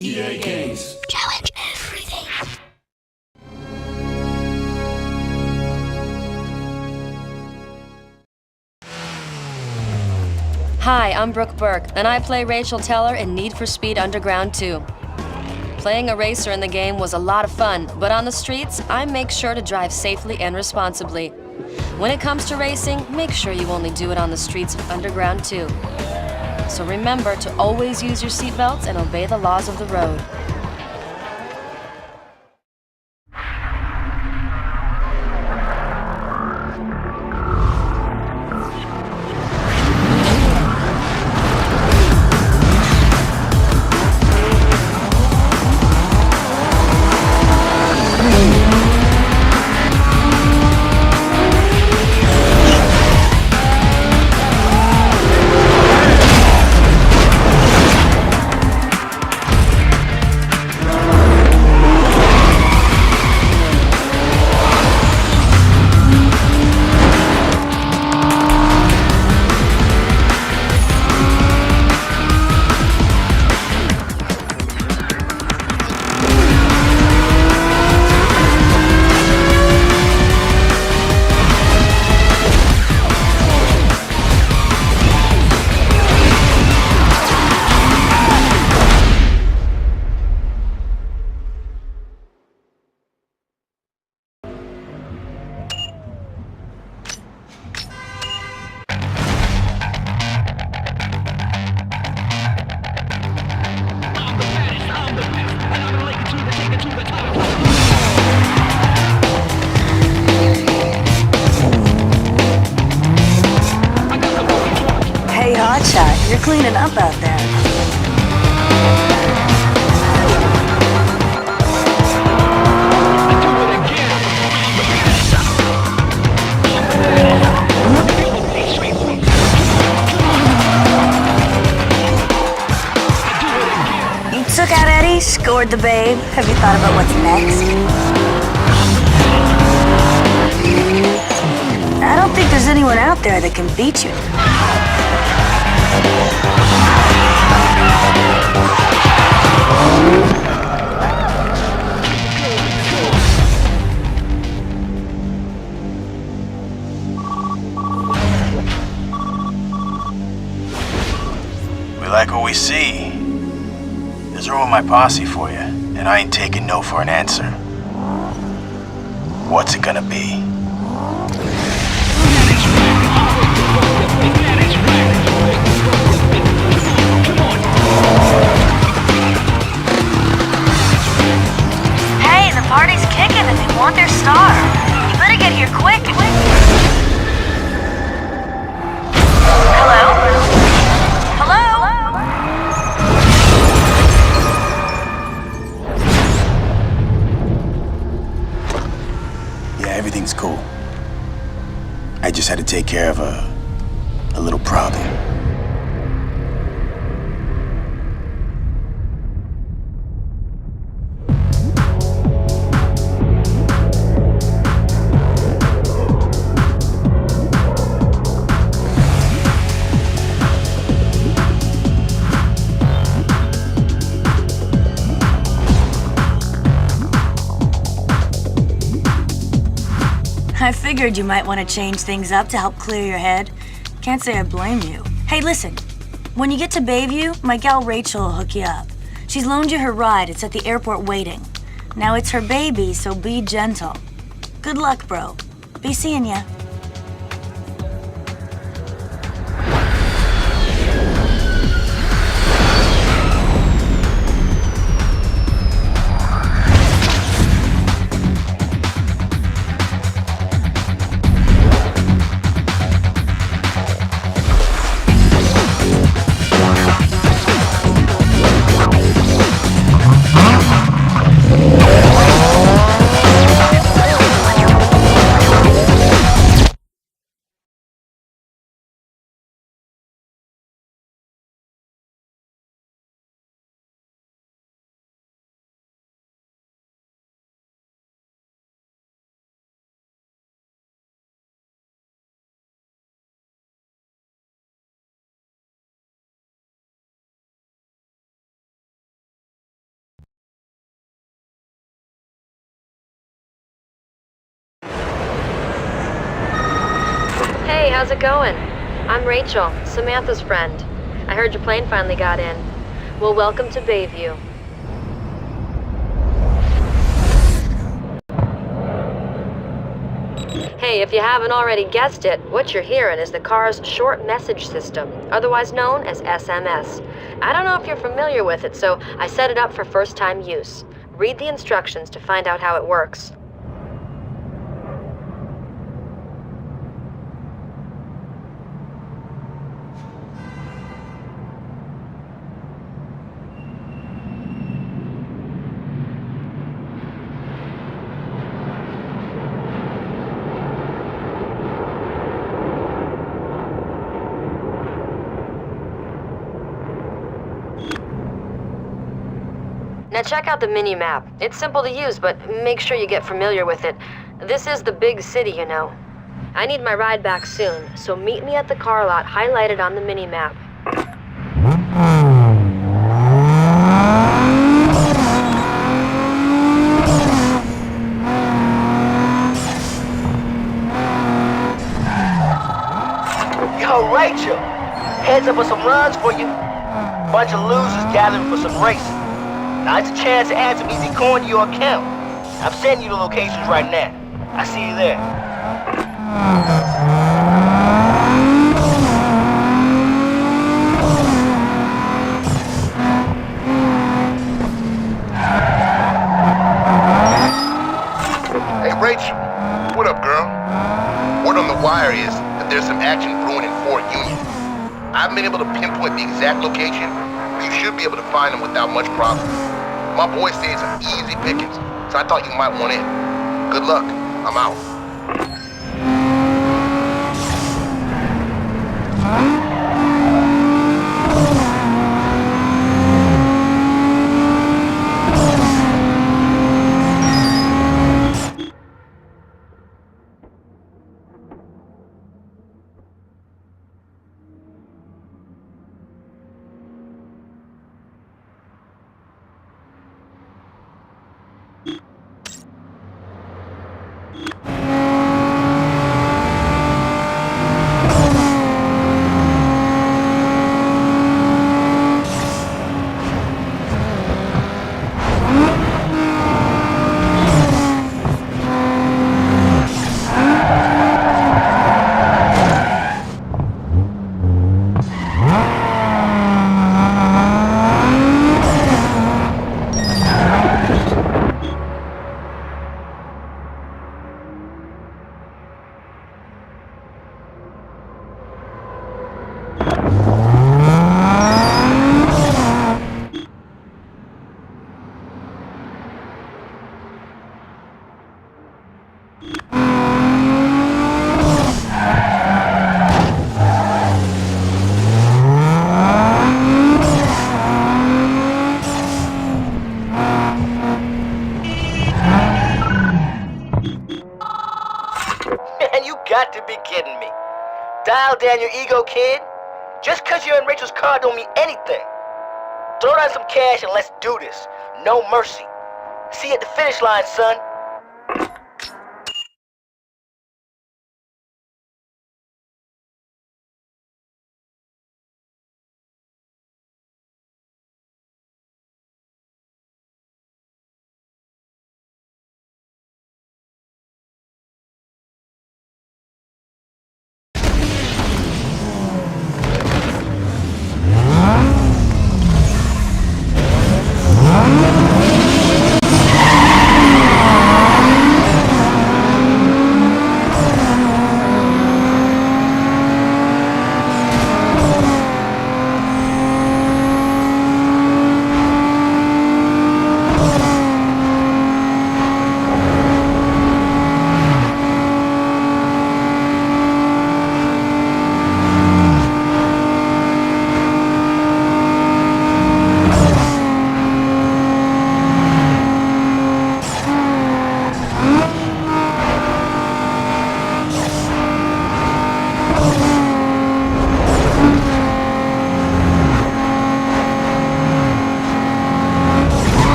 EA Games. Challenge everything. Hi, I'm Brooke Burke, and I play Rachel Teller in Need for Speed Underground 2. Playing a racer in the game was a lot of fun, but on the streets, I make sure to drive safely and responsibly. When it comes to racing, make sure you only do it on the streets of Underground 2. So remember to always use your seatbelts and obey the laws of the road. Hey, Hotshot, you're cleaning up out there. You took out Eddie, scored the babe. Have you thought about what's next? I don't think there's anyone out there that can beat you. We like what we see. There's room in my posse for you, and I ain't taking no for an answer. What's it gonna be? Hey, the party's kicking and they want their star. You better get here quick. Hello? Hello? Yeah, everything's cool. I just had to take care of a little problem. I figured you might want to change things up to help clear your head. Can't say I blame you. Hey, listen. When you get to Bayview, my gal Rachel will hook you up. She's loaned you her ride. It's at the airport waiting. Now it's her baby, so be gentle. Good luck, bro. Be seeing ya. Hey, how's it going? I'm Rachel, Samantha's friend. I heard your plane finally got in. Well, welcome to Bayview. Hey, if you haven't already guessed it, what you're hearing is the car's short message system, otherwise known as SMS. I don't know if you're familiar with it, so I set it up for first-time use. Read the instructions to find out how it works. Now check out the mini-map. It's simple to use, but make sure you get familiar with it. This is the big city, you know. I need my ride back soon, so meet me at the car lot highlighted on the mini-map. Yo, Rachel! Heads up with some runs for you. Bunch of losers gathering for some racing. Now it's a chance to add some easy coin to your account. I'm sending you the locations right now. I see you there. Hey, Rachel. What up, girl? Word on the wire is that there's some action brewing in Fort Union. I haven't been able to pinpoint the exact location, but you should be able to find them without much problem. My boy said some easy pickings, so I thought you might want in. Good luck. I'm out. Man, you got to be kidding me. Dial down your ego, kid. Just cause you're in Rachel's car don't mean anything. Throw down some cash and let's do this. No mercy. See you at the finish line, son.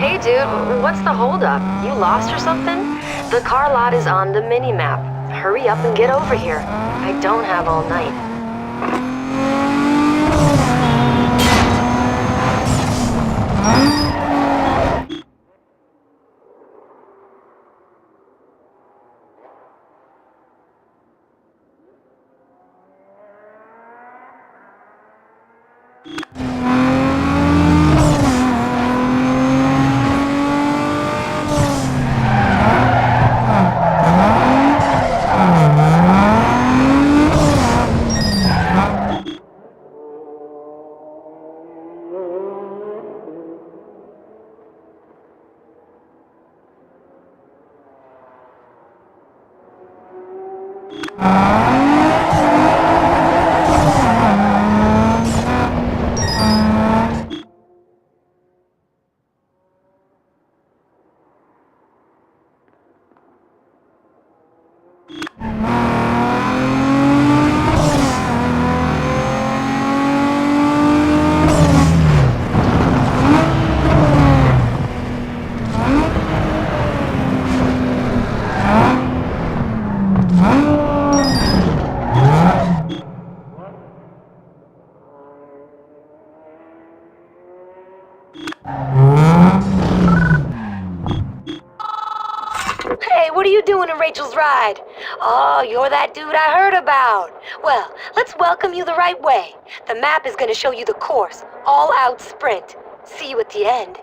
Hey dude, what's the holdup? You lost or something? The car lot is on the mini-map. Hurry up and get over here. I don't have all night. Hey, what are you doing in Rachel's ride? Oh, you're that dude I heard about. Well, let's welcome you the right way. The map is gonna show you the course. All out sprint. See you at the end.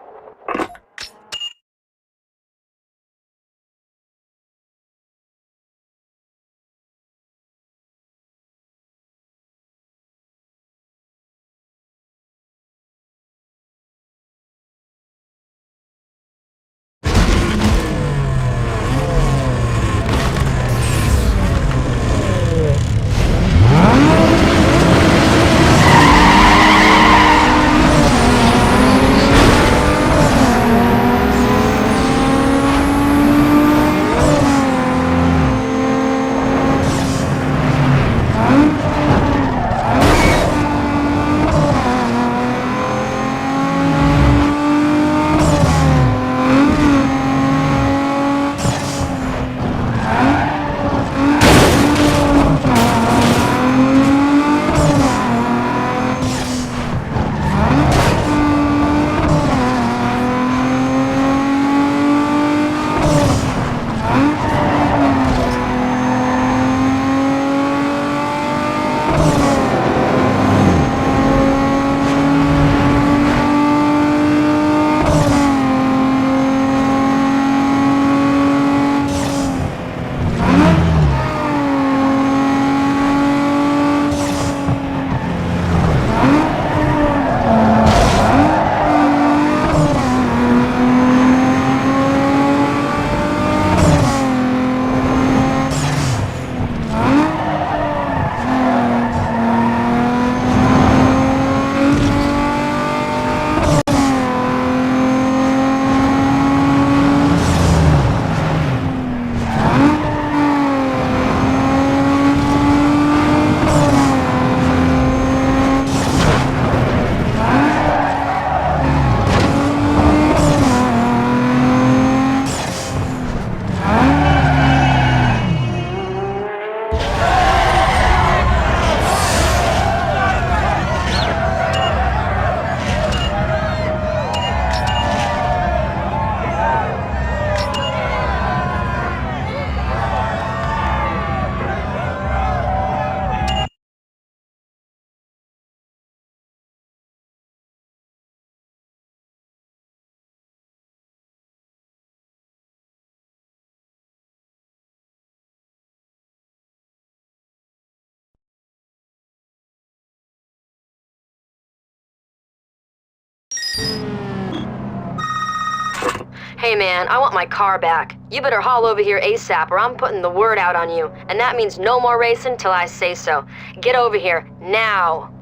Hey man, I want my car back. You better haul over here ASAP or I'm putting the word out on you. And that means no more racing till I say so. Get over here, now.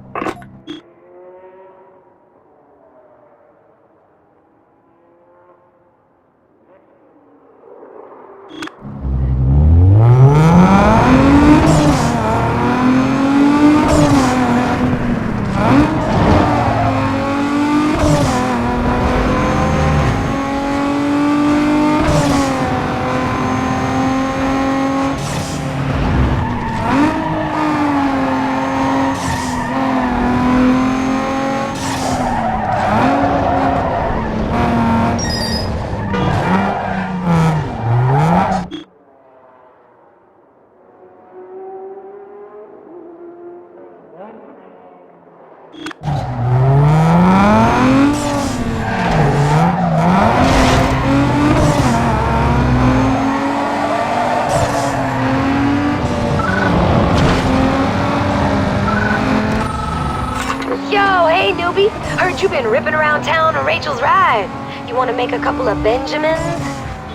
been ripping around town on Rachel's ride. You want to make a couple of Benjamins?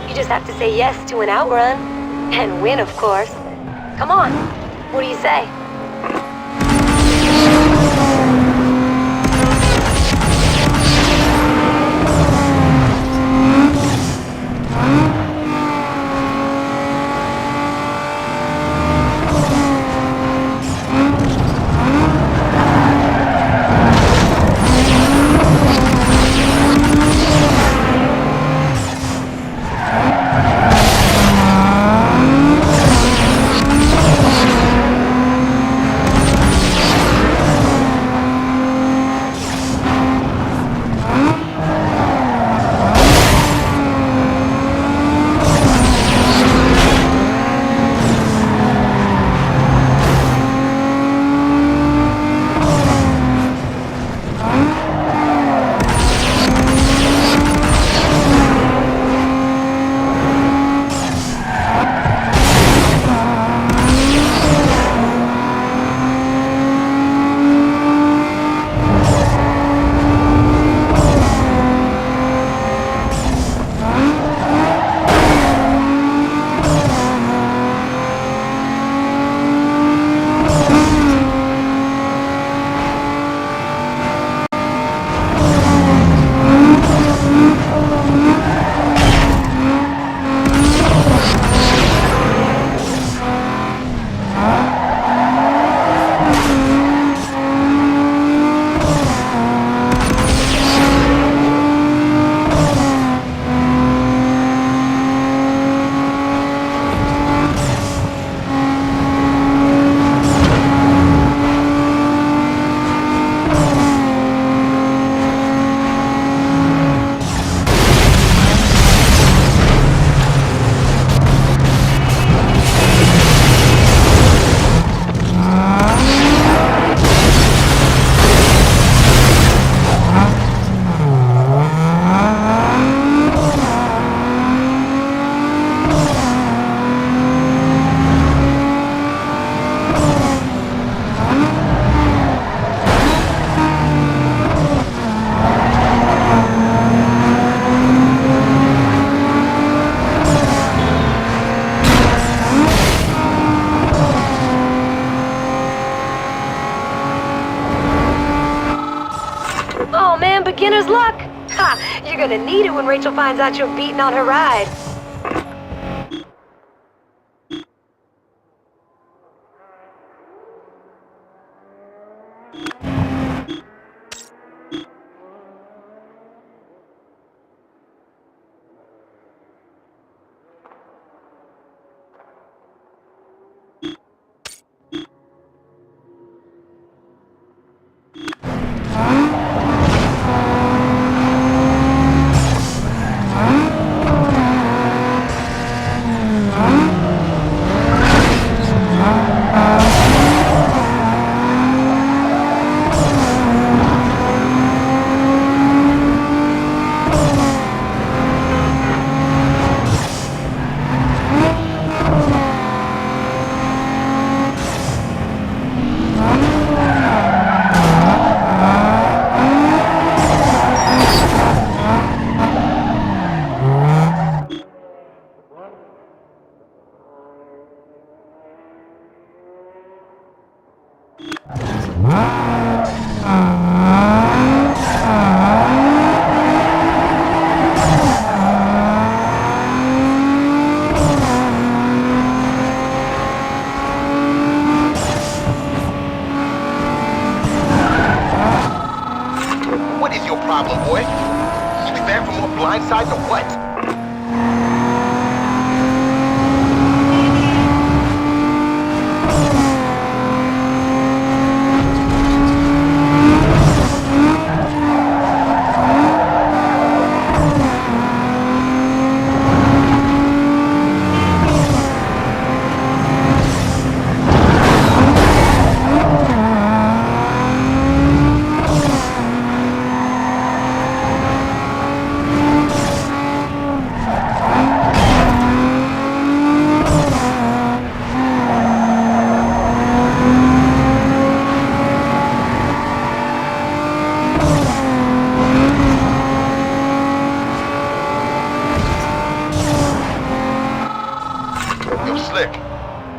You just have to say yes to an outrun. And win, of course. Come on. What do you say? Oh man, beginner's luck! Ha! You're gonna need it when Rachel finds out you're beating on her ride.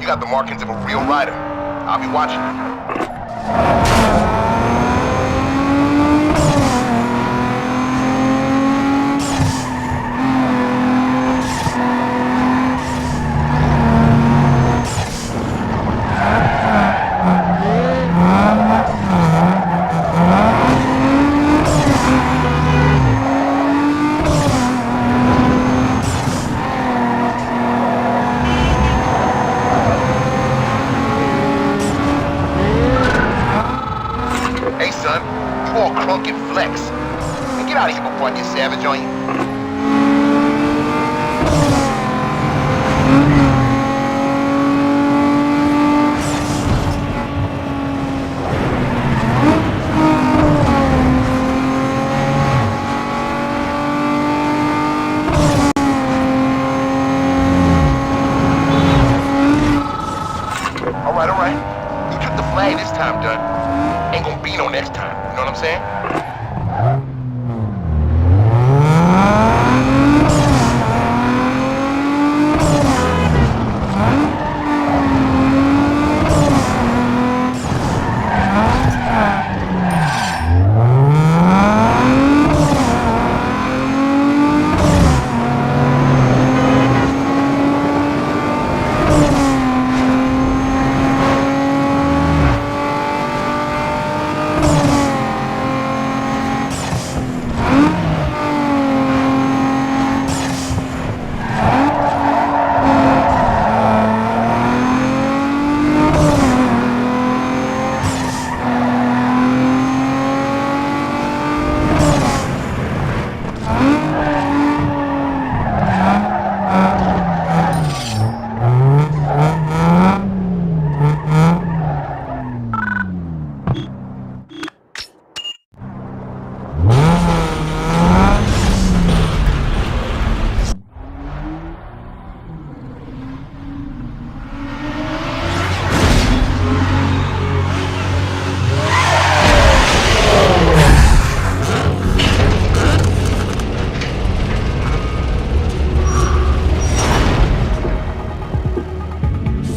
You got the markings of a real rider. I'll be watching you. Hey, son, you all crunk and flex. Man, get out of here before I get savage on you. All right. You took the flag this time, Dun. Ain't gonna be no next time. You know what I'm saying?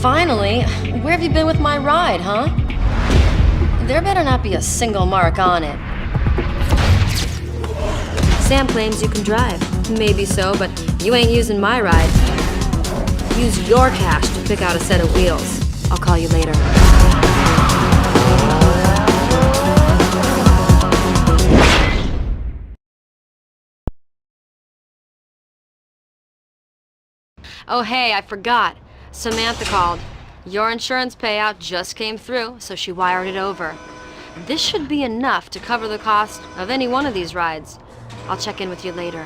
Finally, where have you been with my ride, huh? There better not be a single mark on it. Sam claims you can drive. Maybe so, but you ain't using my ride. Use your cash to pick out a set of wheels. I'll call you later. Oh hey, I forgot. Samantha called. Your insurance payout just came through, so she wired it over. This should be enough to cover the cost of any one of these rides. I'll check in with you later.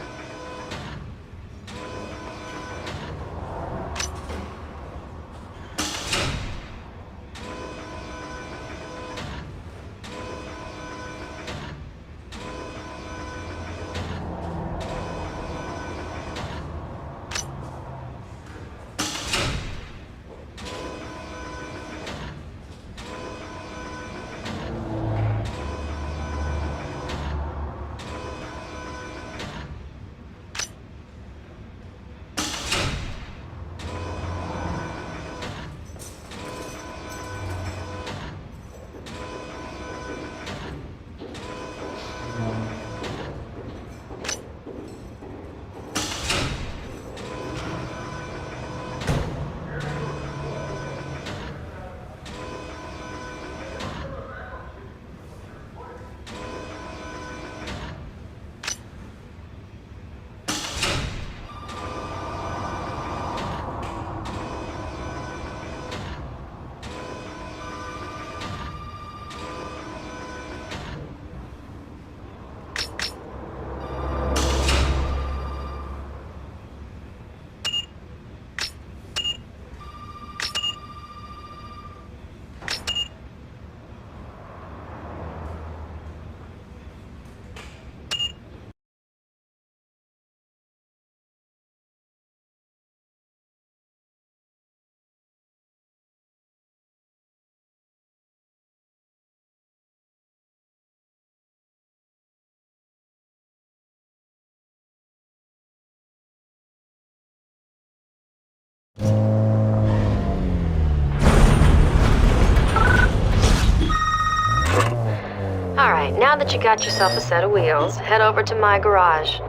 now that you got yourself a set of wheels, head over to my garage.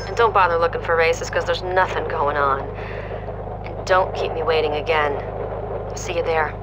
And don't bother looking for races, because there's nothing going on. And don't keep me waiting again. See you there.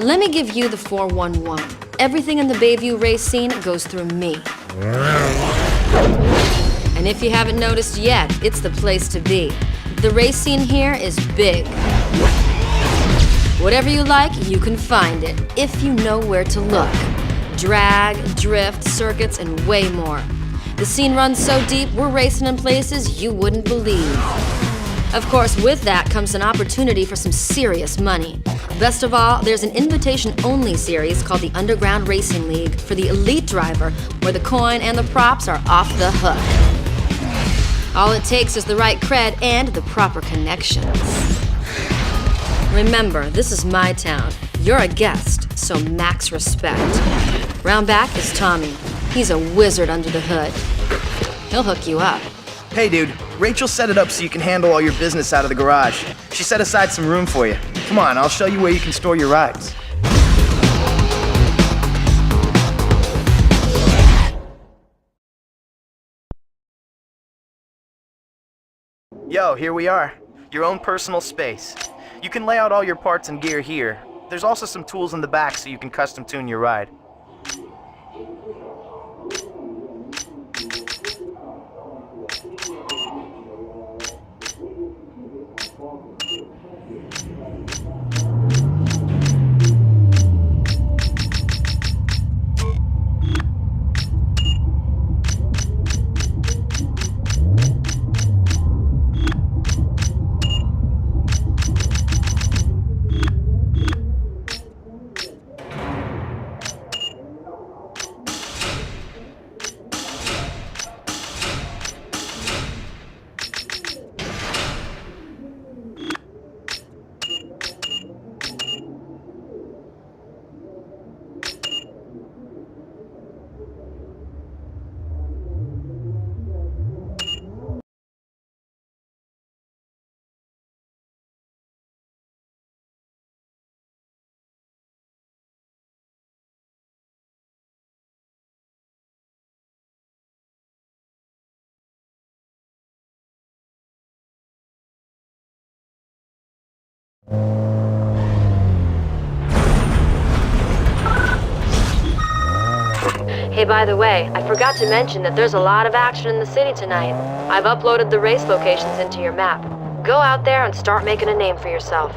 Let me give you the 411. Everything in the Bayview race scene goes through me. And if you haven't noticed yet, it's the place to be. The race scene here is big. Whatever you like, you can find it, if you know where to look. Drag, drift, circuits, and way more. The scene runs so deep, we're racing in places you wouldn't believe. Of course, with that comes an opportunity for some serious money. Best of all, there's an invitation-only series called the Underground Racing League for the elite driver, where the coin and the props are off the hook. All it takes is the right cred and the proper connections. Remember, this is my town. You're a guest, so max respect. Round back is Tommy. He's a wizard under the hood. He'll hook you up. Hey, dude. Rachel set it up so you can handle all your business out of the garage. She set aside some room for you. Come on, I'll show you where you can store your rides. Yo, here we are. Your own personal space. You can lay out all your parts and gear here. There's also some tools in the back so you can custom tune your ride. Hey, by the way, I forgot to mention that there's a lot of action in the city tonight. I've uploaded the race locations into your map. Go out there and start making a name for yourself.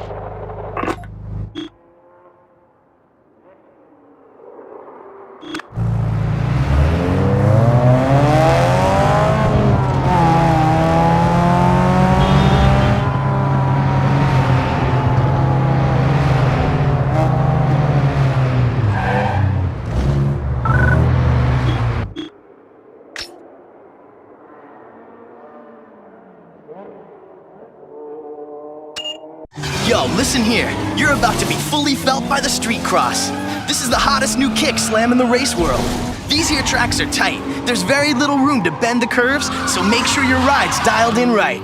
Yo, listen here. You're about to be fully felt by the street cross. This is the hottest new kick slamming the race world. These here tracks are tight. There's very little room to bend the curves, so make sure your ride's dialed in right.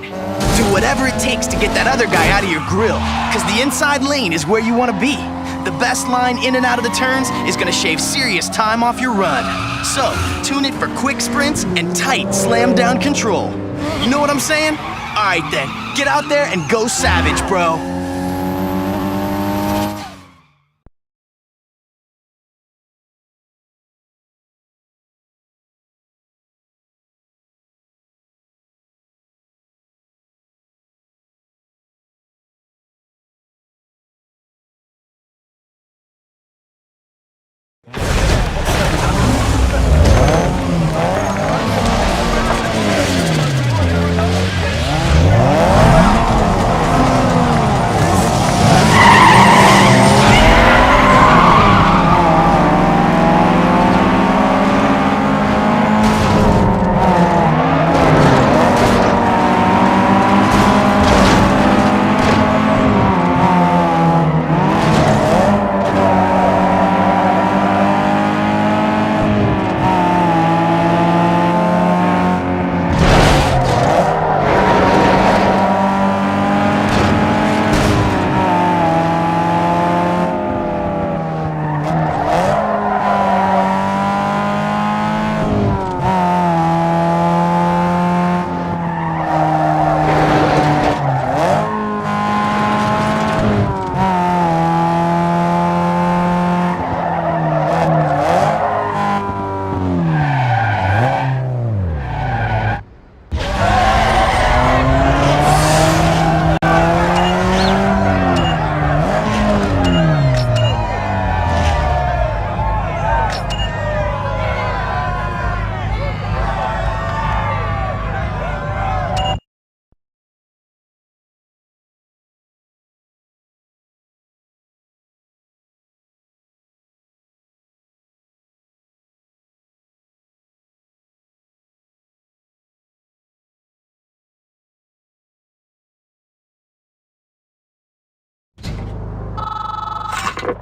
Do whatever it takes to get that other guy out of your grill, cause the inside lane is where you want to be. The best line in and out of the turns is gonna shave serious time off your run. So, tune it for quick sprints and tight slam down control. You know what I'm saying? Alright then, get out there and go savage, bro.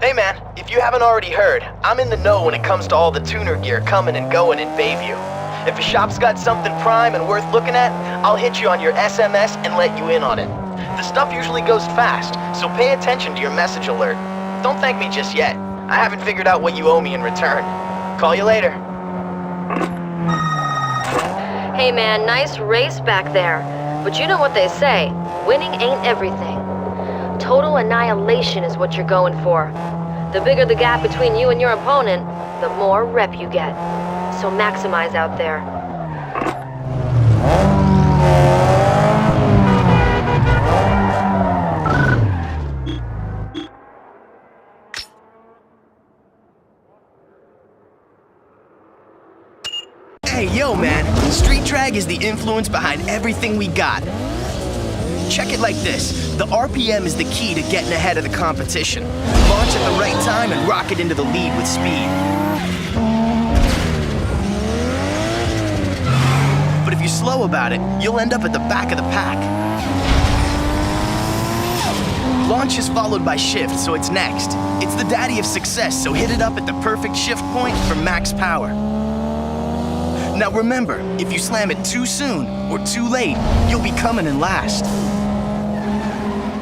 Hey man, if you haven't already heard, I'm in the know when it comes to all the tuner gear coming and going in Bayview. If a shop's got something prime and worth looking at, I'll hit you on your SMS and let you in on it. The stuff usually goes fast, so pay attention to your message alert. Don't thank me just yet. I haven't figured out what you owe me in return. Call you later. Hey man, nice race back there. But you know what they say, winning ain't everything. Total annihilation is what you're going for. The bigger the gap between you and your opponent, the more rep you get. So maximize out there. Hey, yo, man. Street drag is the influence behind everything we got. Check it like this. The RPM is the key to getting ahead of the competition. Launch at the right time and rocket into the lead with speed. But if you're slow about it, you'll end up at the back of the pack. Launch is followed by shift, so it's next. It's the daddy of success, so hit it up at the perfect shift point for max power. Now remember, if you slam it too soon or too late, you'll be coming in last.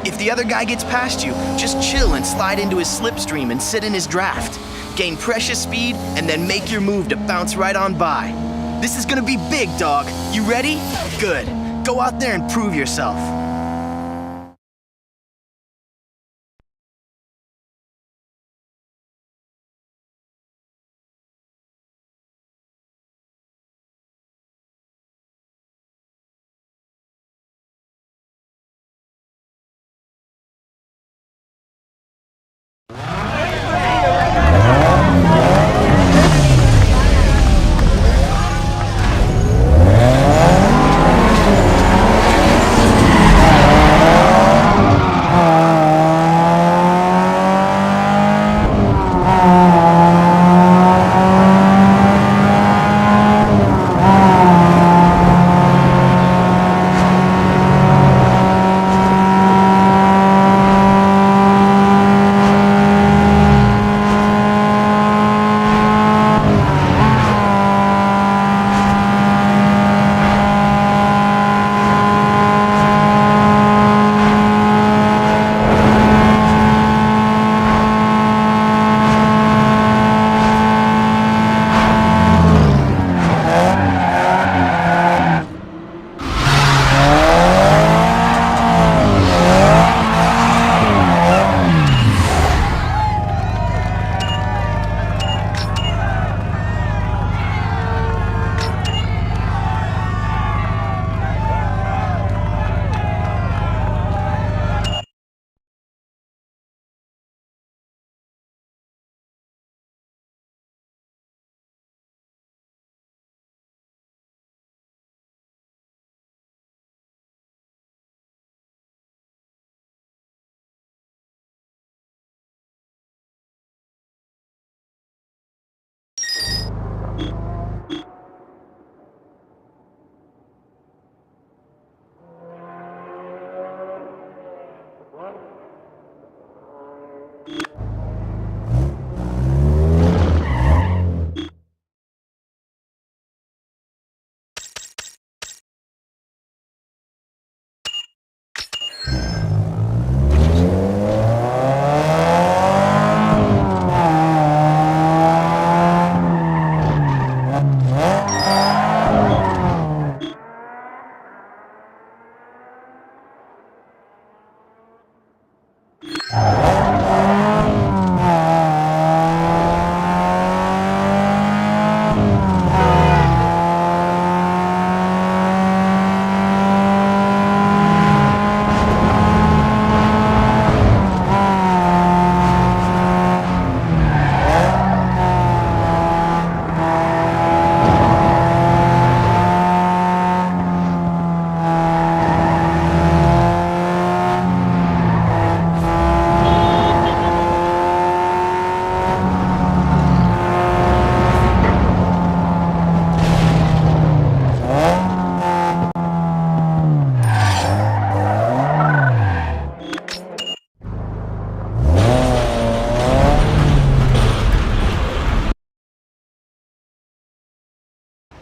If the other guy gets past you, just chill and slide into his slipstream and sit in his draft. Gain precious speed and then make your move to bounce right on by. This is gonna be big, dog. You ready? Good. Go out there and prove yourself.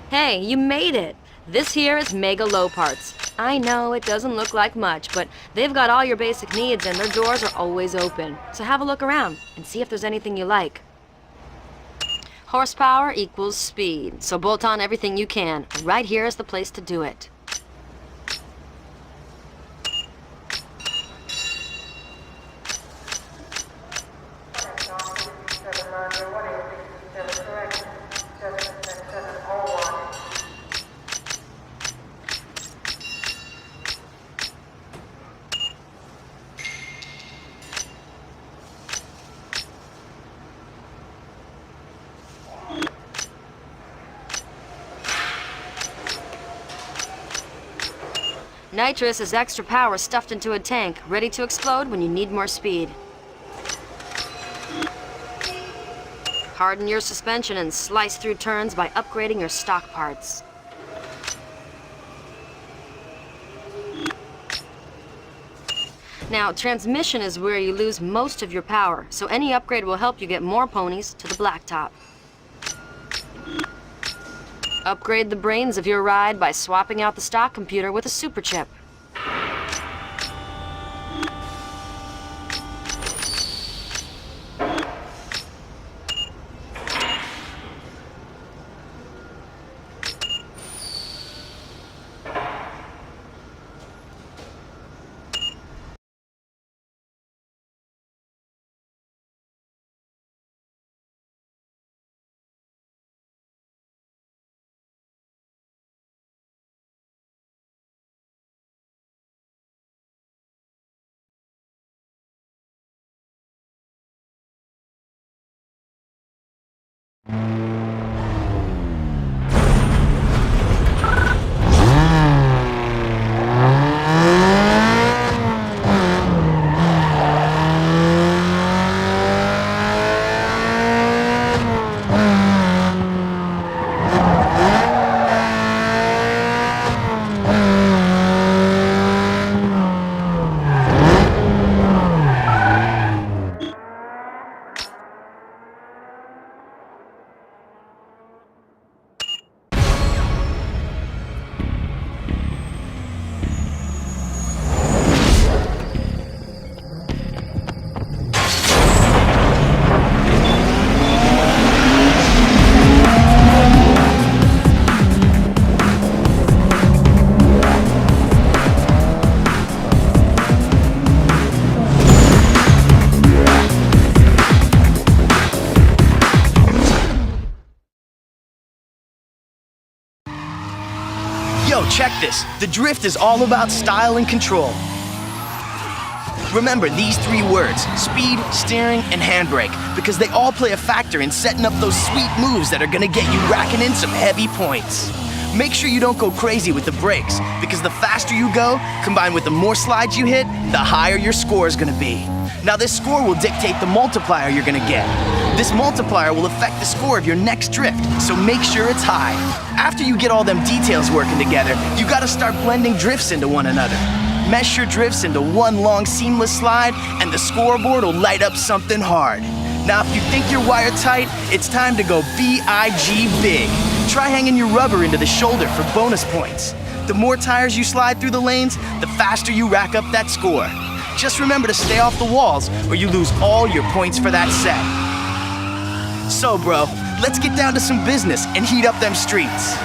Hey, you made it! This here is Mega Low Parts. I know it doesn't look like much, but they've got all your basic needs and their doors are always open. So have a look around and see if there's anything you like. Horsepower equals speed, so bolt on everything you can. Right here is the place to do it. Nitrous is extra power stuffed into a tank, ready to explode when you need more speed. Harden your suspension and slice through turns by upgrading your stock parts. Now, transmission is where you lose most of your power, so any upgrade will help you get more ponies to the blacktop. Upgrade the brains of your ride by swapping out the stock computer with a super chip. Yo, check this. The drift is all about style and control. Remember these three words: speed, steering, and handbrake, because they all play a factor in setting up those sweet moves that are gonna get you racking in some heavy points. Make sure you don't go crazy with the brakes, because the faster you go, combined with the more slides you hit, the higher your score is gonna be. Now this score will dictate the multiplier you're gonna get. This multiplier will affect the score of your next drift, so make sure it's high. After you get all them details working together, you gotta start blending drifts into one another. Mesh your drifts into one long seamless slide, and the scoreboard will light up something hard. Now if you think you're wired-tight, it's time to go B-I-G big. Try hanging your rubber into the shoulder for bonus points. The more tires you slide through the lanes, the faster you rack up that score. Just remember to stay off the walls, or you lose all your points for that set. So, bro, let's get down to some business and heat up them streets.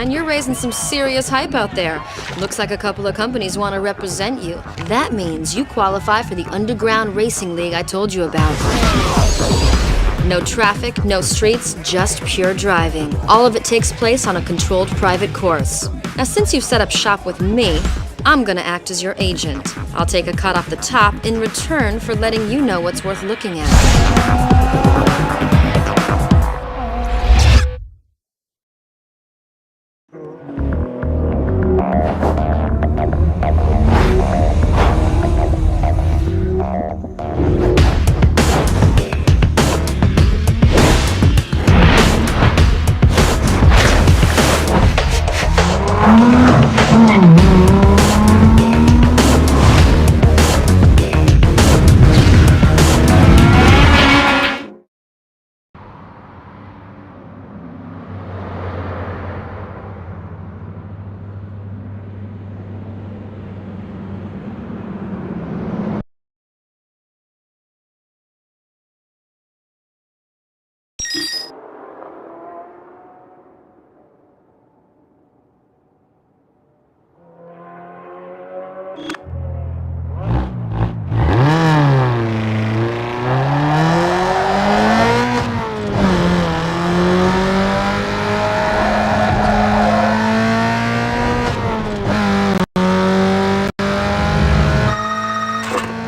man. You're raising some serious hype out there. Looks like a couple of companies want to represent you. That means you qualify for the underground racing league I told you about. No traffic, no streets, just pure driving. All of it takes place on a controlled private course. Now, since you've set up shop with me, I'm gonna act as your agent. I'll take a cut off the top in return for letting you know what's worth looking at.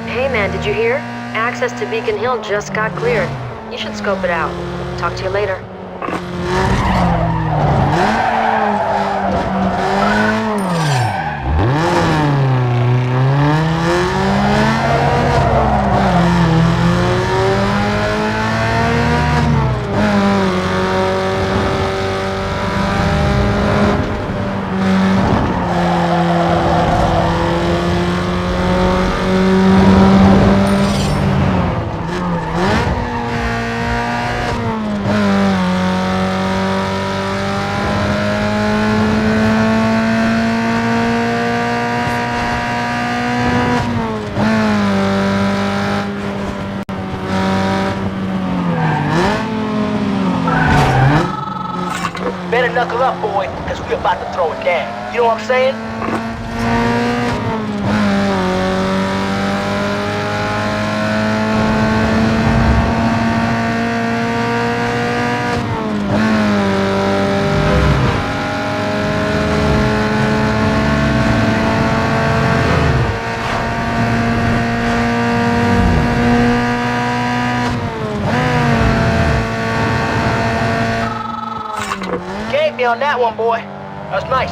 Hey man, did you hear? Access to Beacon Hill just got cleared. You should scope it out. Talk to you later. Better knuckle up, boy, because we about to throw it down. You know what I'm saying? Gave me on that one, boy. That's nice.